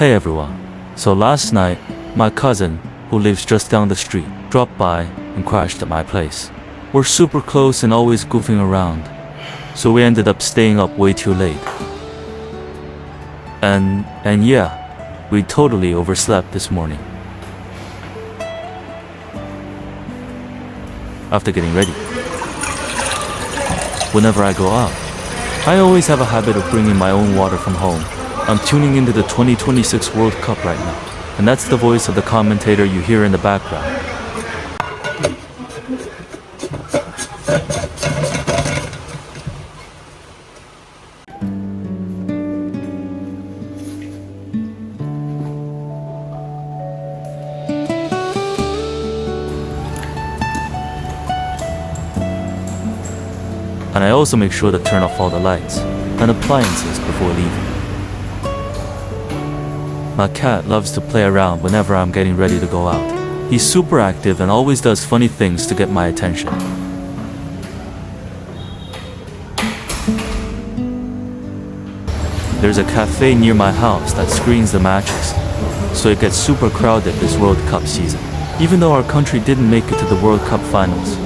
Hey everyone. So last night, my cousin, who lives just down the street, dropped by and crashed at my place. We're super close and always goofing around, so we ended up staying up way too late. And yeah, we totally overslept this morning. After getting ready, whenever I go out, I always have a habit of bringing my own water from home. I'm tuning into the 2026 World Cup right now, and that's the voice of the commentator you hear in the background. And I also make sure to turn off all the lights and appliances before leaving. My cat loves to play around whenever I'm getting ready to go out. He's super active and always does funny things to get my attention. There's a cafe near my house that screens the matches, so it gets super crowded this World Cup season. Even though our country didn't make it to the World Cup finals,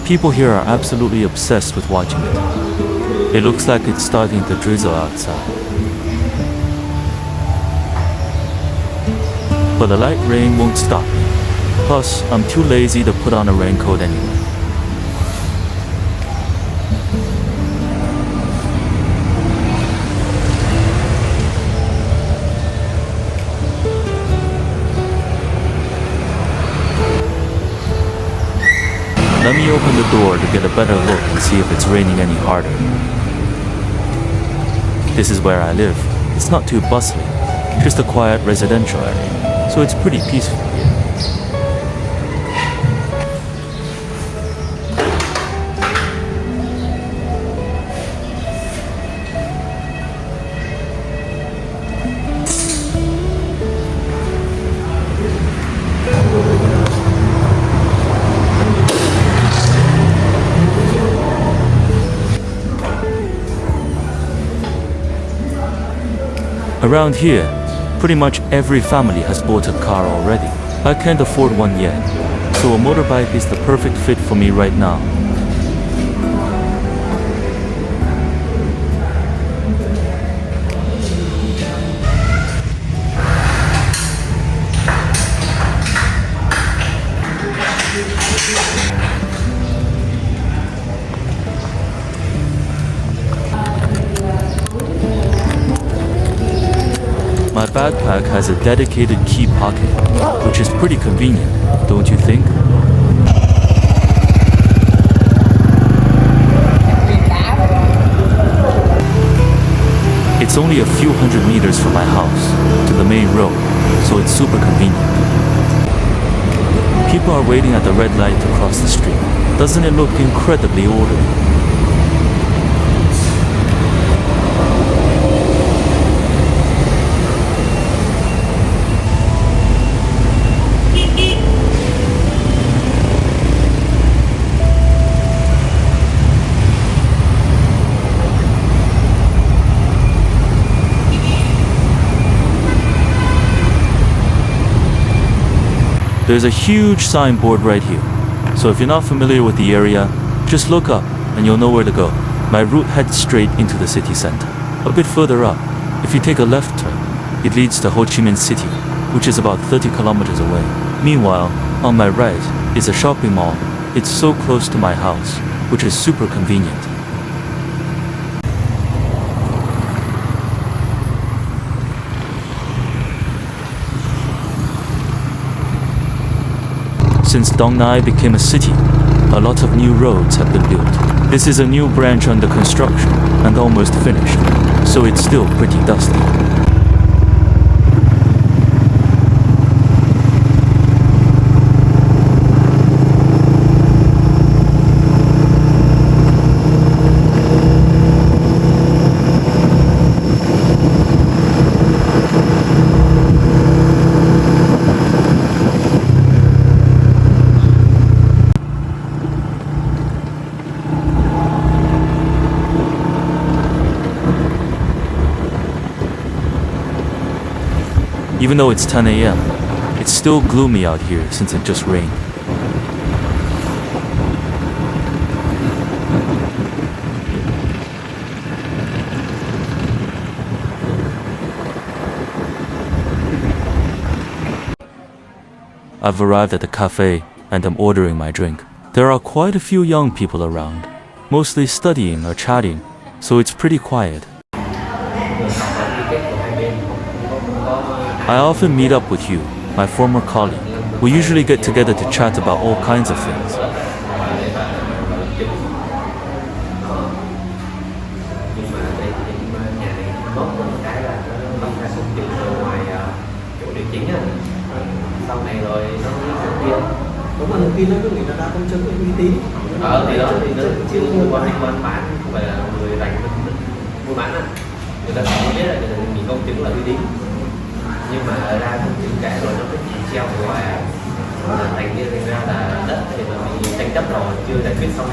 people here are absolutely obsessed with watching it. It looks like it's starting to drizzle outside. But the light rain won't stop me. Plus, I'm too lazy to put on a raincoat anyway. Let me open the door to get a better look and see if it's raining any harder. This is where I live. It's not too bustling, just a quiet residential area, so it's pretty peaceful here. Around here, pretty much every family has bought a car already. I can't afford one yet, so a motorbike is the perfect fit for me right now. My backpack has a dedicated key pocket, which is pretty convenient, don't you think? It's only a few hundred meters from my house to the main road, so it's super convenient. People are waiting at the red light to cross the street. Doesn't it look incredibly orderly? There's a huge signboard right here, so if you're not familiar with the area, just look up and you'll know where to go. My route heads straight into the city center. A bit further up, if you take a left turn, it leads to Ho Chi Minh City, which is about 30 kilometers away. Meanwhile, on my right is a shopping mall. It's so close to my house, which is super convenient. Since Dong Nai became a city, a lot of new roads have been built. This is a new branch under construction and almost finished, so it's still pretty dusty. Even though it's 10 a.m., it's still gloomy out here since it just rained. I've arrived at the cafe and I'm ordering my drink. There are quite a few young people around, mostly studying or chatting, so it's pretty quiet. I often meet up with Hugh, my former colleague. We usually get together to chat about all kinds of things. Sau này rồi nó thực hiện đúng là thực nó có nghĩa là ra công chứng uy tín thì đó thì nó chứ quan hệ buôn bán không phải là người rảnh buôn bán à, người ta không biết là mình công chứng là uy tín nhưng mà ra công chứng cái rồi nó cứ treo ngoài thành ra là đất thì mà mình tranh chấp rồi chưa giải quyết xong.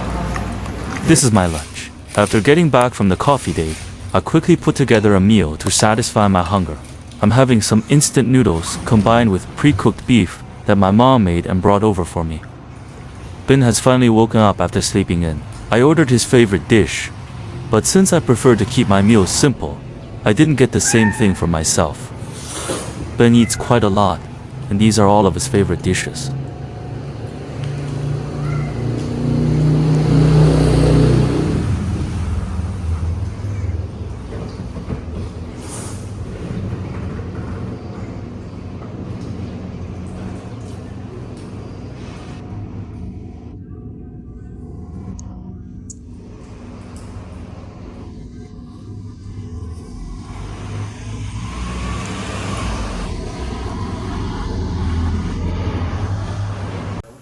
This is my lunch. After getting back from the coffee date, I quickly put together a meal to satisfy my hunger. I'm having some instant noodles combined with pre-cooked beef that my mom made and brought over for me. Ben has finally woken up after sleeping in. I ordered his favorite dish, but since I prefer to keep my meals simple, I didn't get the same thing for myself. Ben eats quite a lot, and these are all of his favorite dishes.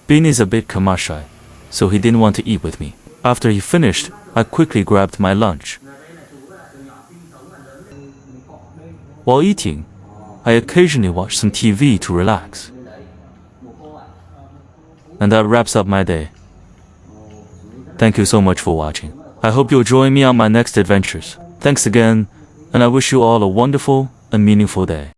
Ben is a bit kamashy, so he didn't want to eat with me. After he finished, I quickly grabbed my lunch. While eating, I occasionally watch some TV to relax. And that wraps up my day. Thank you so much for watching. I hope you'll join me on my next adventures. Thanks again, and I wish you all a wonderful and meaningful day.